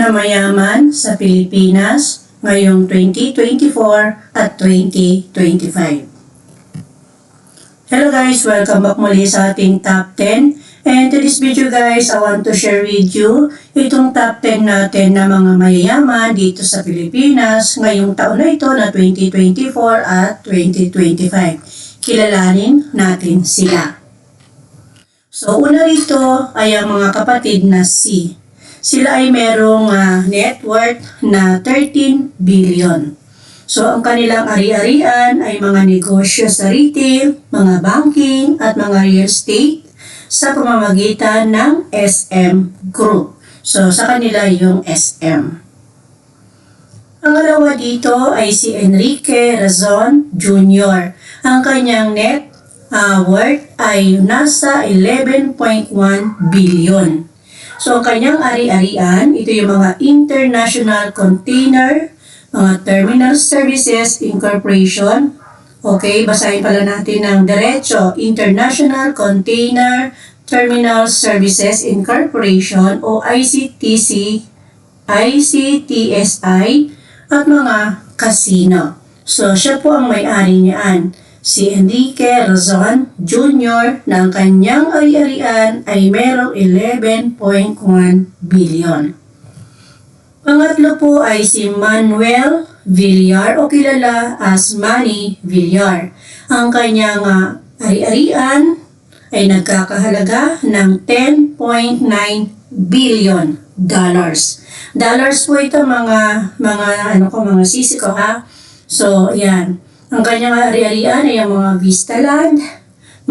na mayaman sa Pilipinas ngayong 2024 at 2025. Hello guys, welcome back muli sa ating top 10. And to this video guys, I want to share with you itong top 10 natin na mga mayayaman dito sa Pilipinas ngayong taon na ito na 2024 at 2025. Kilalanin natin sila. So una rito ay ang mga kapatid na C. Sila ay merong net worth na 13 billion. So ang kanilang ari-arian ay mga negosyo sa retail, mga banking at mga real estate sa pamamagitan ng SM Group. So sa kanila yung SM. Ang alawa dito ay si Enrique Razon Jr. Ang kanyang net worth ay nasa 11.1 billion. So, ang kanyang ari-arian, ito yung mga international container, mga terminal services incorporation. Okay, basahin pala natin ng diretso. International Container Terminal Services Incorporation o ICTC, ICTSI at mga casino. So, siya po ang may-ari niyan. Si Enrique Razon Jr. na ang kanyang ari-arian ay merong 11.1 billion. Pangatlo po ay si Manuel Villar o kilala as Manny Villar. Ang kanyang ari-arian ay nagkakahalaga ng 10.9 billion dollars. Dollars po ito mga sisi ko ha. So, yan. Ang kanyang ari-arian ay ang mga Vistaland,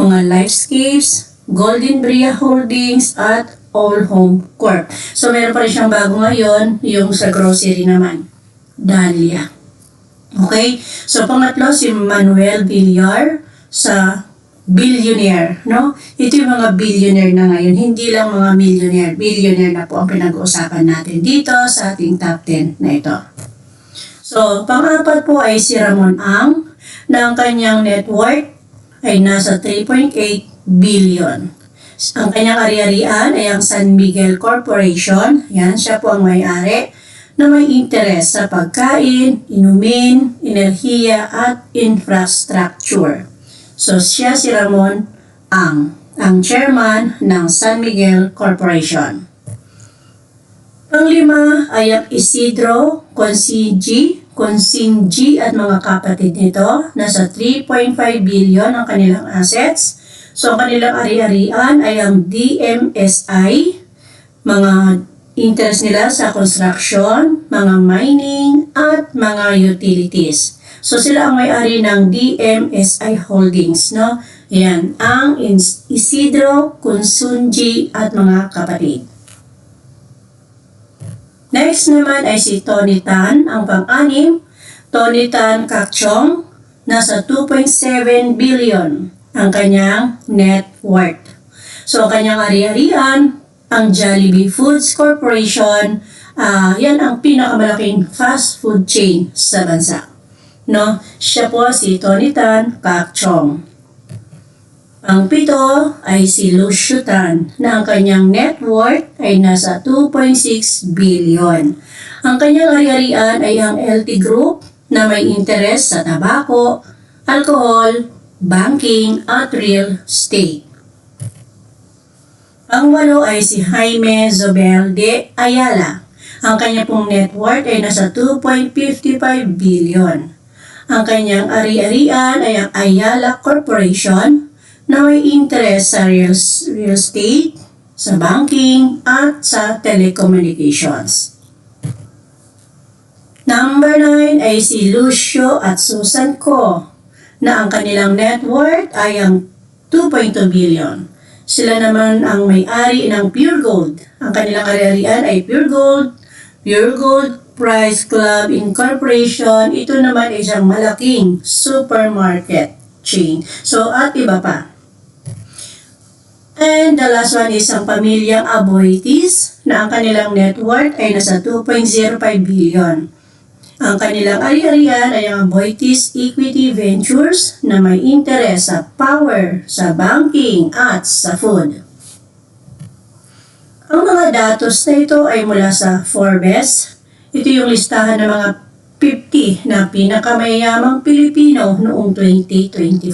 mga Lifescapes, Golden Bria Holdings, at All Home Corp. So, meron pa rin siyang bago ngayon, yung sa grocery naman, Dahlia. Okay? So, pangatlo, si Manuel Villar sa billionaire, no? Ito yung mga billionaire na ngayon, hindi lang mga millionaire. Billionaire na po ang pinag-uusapan natin dito sa ating top 10 na ito. So, pang-apat po ay si Ramon Ang, na ang kanyang net worth ay nasa 3.8 billion. Ang kanyang ari-arian ay ang San Miguel Corporation. Yan, siya po ang may-ari na may interes sa pagkain, inumin, enerhiya at infrastructure. So, siya si Ramon ang chairman ng San Miguel Corporation. Panglima ay ang Isidro Consinji at mga kapatid nito. Nasa 3.5 billion ang kanilang assets. So, ang kanilang ari-arian ay ang DMSI, mga interest nila sa construction, mga mining, at mga utilities. So, sila ang may-ari ng DMSI Holdings, no? Yan, ang Isidro Consinji at mga kapatid. Next naman ay si Tony Tan, ang pang-anim. Tony Tan Kakchong, nasa 2.7 billion ang kanyang net worth. So, ang kanyang ari-arian, ang Jollibee Foods Corporation, yan ang pinakamalaking fast food chain sa bansa. No? Siya po si Tony Tan Kakchong. Ang pito ay si Lucio Tan na ang kanyang net worth ay nasa 2.6 billion. Ang kanyang ari-arian ay ang LT Group na may interes sa tabako, alcohol, banking at real estate. Ang walo ay si Jaime Zobel de Ayala. Ang kanyang pong net worth ay nasa 2.55 billion. Ang kanyang ari-arian ay ang Ayala Corporation na may interest sa real estate, sa banking, at sa telecommunications. Number 9 ay si Lucio at Susan Co. na ang kanilang net worth ay ang 2.2 billion. Sila naman ang may-ari ng Pure Gold. Ang kanilang ari-arian ay Pure Gold Price Club Incorporation. Ito naman ay isang malaking supermarket chain. So, at iba pa. And the last one is ang pamilyang Aboitiz na ang kanilang net worth ay nasa 2.05 billion. Ang kanilang ari-arian ay ang Aboitiz Equity Ventures na may interes sa power, sa banking at sa food. Ang mga datos na ito ay mula sa Forbes. Ito yung listahan ng mga 50 na pinakamayamang Pilipino noong 2024.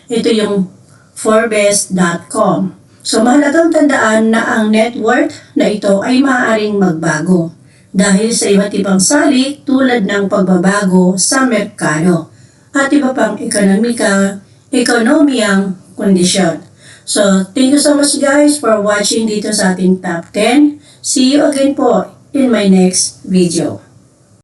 Ito yung Forbes.com. So mahalagang tandaan na ang net worth na ito ay maaaring magbago dahil sa iba't ibang salik tulad ng pagbabago sa merkado at iba pang ekonomiyang kondisyon. So, thank you so much guys for watching dito sa ating top 10. See you again po in my next video.